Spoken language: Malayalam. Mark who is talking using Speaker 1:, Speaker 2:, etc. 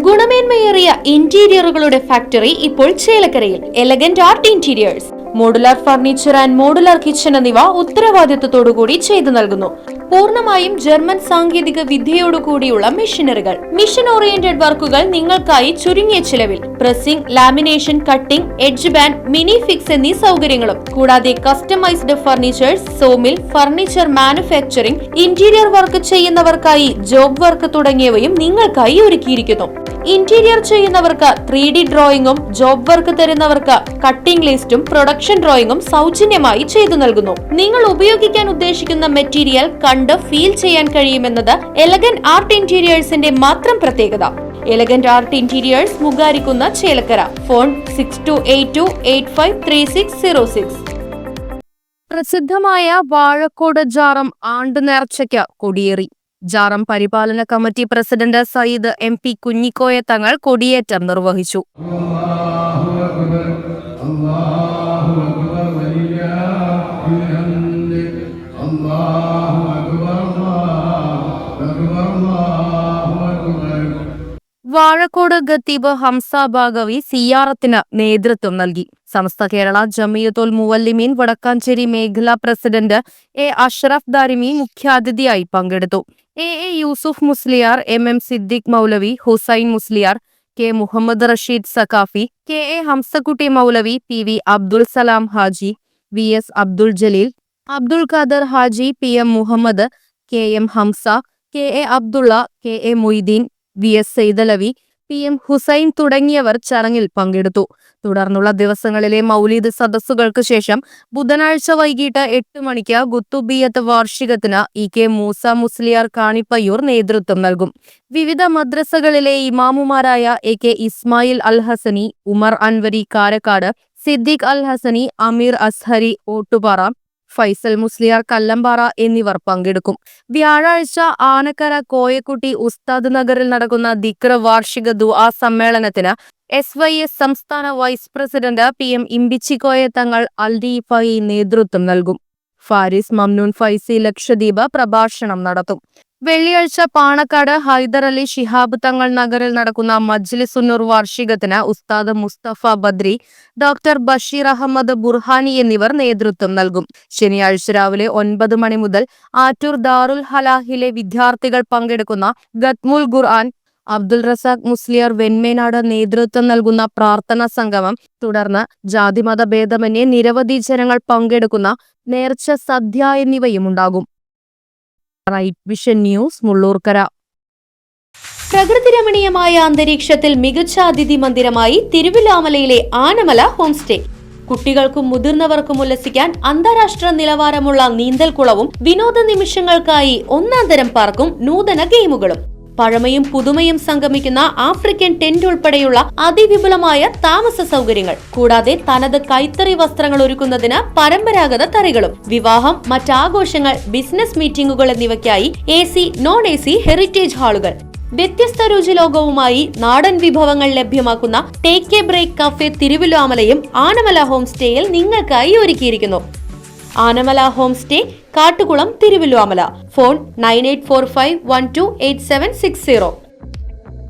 Speaker 1: ഗുണമേന്മയേറിയ ഇന്റീരിയറുകളുടെ ഫാക്ടറി ഇപ്പോൾ ചേലക്കരയിൽ. Elegant art interiors, modular furniture and modular kitchen എന്നിവ ഉത്തരവാദിത്തത്തോടുകൂടി ചെയ്തു നൽകുന്നു. പൂർണ്ണമായും ജർമ്മൻ സാങ്കേതിക വിദ്യയോടുകൂടിയുള്ള മെഷീനറികൾ, മിഷൻ ഓറിയന്റഡ് വർക്കുകൾ നിങ്ങൾക്കായി ചുരുങ്ങിയ ചിലവിൽ. Pressing, lamination, cutting, edge band, mini fix എന്നീ സൗകര്യങ്ങളും കൂടാതെ customised furnitures, sawmill, furniture manufacturing, interior work ചെയ്യുന്നവർക്കായി ജോബ് വർക്ക് തുടങ്ങിയവയും നിങ്ങൾക്കായി ഒരുക്കിയിരിക്കുന്നു. ഇന്റീരിയർ ചെയ്യുന്നവർക്ക് 3D ഡ്രോയിങ്ങും, ജോബ് വർക്ക് തരുന്നവർക്ക് കട്ടിംഗ് ലിസ്റ്റും പ്രൊഡക്ഷൻ ഡ്രോയിങ്ങും സൗജന്യമായി ചെയ്തു നൽകുന്നു. നിങ്ങൾ ഉപയോഗിക്കാൻ ഉദ്ദേശിക്കുന്ന മെറ്റീരിയൽ കണ്ട് ഫീൽ ചെയ്യാൻ കഴിയുമെന്നത് എലഗന്റ് ആർട്ട് ഇന്റീരിയേഴ്സിന്റെ മാത്രം പ്രത്യേകത. എലഗന്റ് ആർട്ട് ഇന്റീരിയേഴ്സ്, മുഗാരിക്കുന്ന, ചേലക്കര. ഫോൺ 6282853606. പ്രസിദ്ധമായ വാഴക്കോട് ജാറം ആണ്ട് നേർച്ചയ്ക്ക് കൊടിയേറി. ജാറം പരിപാലന committee president Sayyid MP Kunhikoya Thangal കൊടിയേറ്റം നിർവഹിച്ചു. വാഴക്കോട് ഖത്തീബ് ഹംസ ബാഗവി സിയാറത്തിന് നേതൃത്വം നൽകി. സമസ്ത കേരള ജമിയത്തുൽ മുവല്ലിമീൻ വടക്കാഞ്ചേരി മേഖലാ പ്രസിഡന്റ് A അഷ്റഫ് ദാരിമി മുഖ്യാതിഥിയായി പങ്കെടുത്തു. A Yusuf Musliyar, MM Siddique Moulavi, Hussain Musliyar, K Muhammad Rasheed Saqafi, KA Hamsakutty Moulavi, PV Abdul Salam Haji, VS Abdul Jaleel, Abdul Khader Haji, PM Muhammad, KM Hamza, KA Abdulla, KA Moideen, VS Saidalavi, PM Hussain തുടങ്ങിയവർ ചടങ്ങിൽ പങ്കെടുത്തു. തുടർന്നുള്ള ദിവസങ്ങളിലെ മൗലീദ് സദസ്സുകൾക്ക് ശേഷം ബുധനാഴ്ച വൈകിട്ട് 8 മണിക്ക് ഗുത്തുബിയത്ത് വാർഷികത്തിന് EK മൂസ മുസ്ലിയാർ കാണിപ്പയ്യൂർ നേതൃത്വം നൽകും. വിവിധ മദ്രസകളിലെ ഇമാമുമാരായ AK ഇസ്മായിൽ അൽ ഹസനി, ഉമർ അൻവരി കാരക്കാട്, സിദ്ദീഖ് അൽ ഹസനി, അമീർ അസ്ഹരി ഓട്ടുപാറ, ഫൈസൽ മുസ്ലിയാർ കല്ലമ്പാറ എന്നിവർ പങ്കെടുക്കും. വ്യാഴാഴ്ച ആനക്കര കോയക്കുട്ടി ഉസ്താദ് നഗറിൽ നടക്കുന്ന ദിക്ർ വാർഷിക ദുആ സമ്മേളനത്തിന് SYS സംസ്ഥാന വൈസ് പ്രസിഡന്റ് PM ഇമ്പിച്ചിക്കോയ തങ്ങൾ അൽദീഫായി നേതൃത്വം നൽകും. ഫാരിസ് മംനൂൻ ഫൈസി ലക്ഷദ്വീപ് പ്രഭാഷണം നടത്തും. വെള്ളിയാഴ്ച പാണക്കാട് ഹൈദർ അലി ശിഹാബ് തങ്ങൾ നഗറിൽ നടക്കുന്ന മജ്ലിസുന്നൂർ വാർഷികത്തിന് ഉസ്താദ് മുസ്തഫ ബദ്രി, ഡോക്ടർ ബഷീർ അഹമ്മദ് ബുർഹാനി എന്നിവർ നേതൃത്വം നൽകും. ശനിയാഴ്ച രാവിലെ 9 മണി മുതൽ ആറ്റൂർ ദാറുൽ ഹലാഹിലെ വിദ്യാർത്ഥികൾ പങ്കെടുക്കുന്ന ഖത്മുൽ ഖുർആൻ, അബ്ദുൽ റസാഖ് മുസ്ലിയാർ വെൺമേനാട് നേതൃത്വം നൽകുന്ന പ്രാർത്ഥനാ സംഗമം, തുടർന്ന് ജാതിമത ഭേദമന്യേ നിരവധി ജനങ്ങൾ പങ്കെടുക്കുന്ന നേർച്ച സദ്യ എന്നിവയും ഉണ്ടാകും. Right vision news, Mullurkara. പ്രകൃതി രമണീയമായ അന്തരീക്ഷത്തിൽ മികച്ച അതിഥി മന്ദിരമായി തിരുവിലാമലയിലെ ആനമല ഹോം സ്റ്റേ. കുട്ടികൾക്കും മുതിർന്നവർക്കും ഉല്ലസിക്കാൻ അന്താരാഷ്ട്ര നിലവാരമുള്ള നീന്തൽക്കുളവും വിനോദ നിമിഷങ്ങൾക്കായി ഒന്നാന്തരം പാർക്കും നൂതന ഗെയിമുകളും. പഴമയും പുതുമയും സംഗമിക്കുന്ന ആഫ്രിക്കൻ ടെന്റ് ഉൾപ്പെടെയുള്ള അതിവിപുലമായ താമസ സൗകര്യങ്ങൾ, കൂടാതെ തനത് കൈത്തറി വസ്ത്രങ്ങൾ ഒരുക്കുന്നതിന് പരമ്പരാഗത തറികളും. വിവാഹം, മറ്റാഘോഷങ്ങൾ, ബിസിനസ് മീറ്റിംഗുകൾ എന്നിവയ്ക്കായി AC, non-AC ഹെറിറ്റേജ് ഹാളുകൾ. വ്യത്യസ്ത രുചിലോകവുമായി നാടൻ വിഭവങ്ങൾ ലഭ്യമാക്കുന്ന ടേക്ക് എ ബ്രേക്ക് കഫേ തിരുവിലാമലയും ആനമല ഹോം സ്റ്റേയിൽ നിങ്ങൾക്കായി ഒരുക്കിയിരിക്കുന്നു. Anamala home stay, Kattukulam, Thiruvilwamala. Phone 9845128760.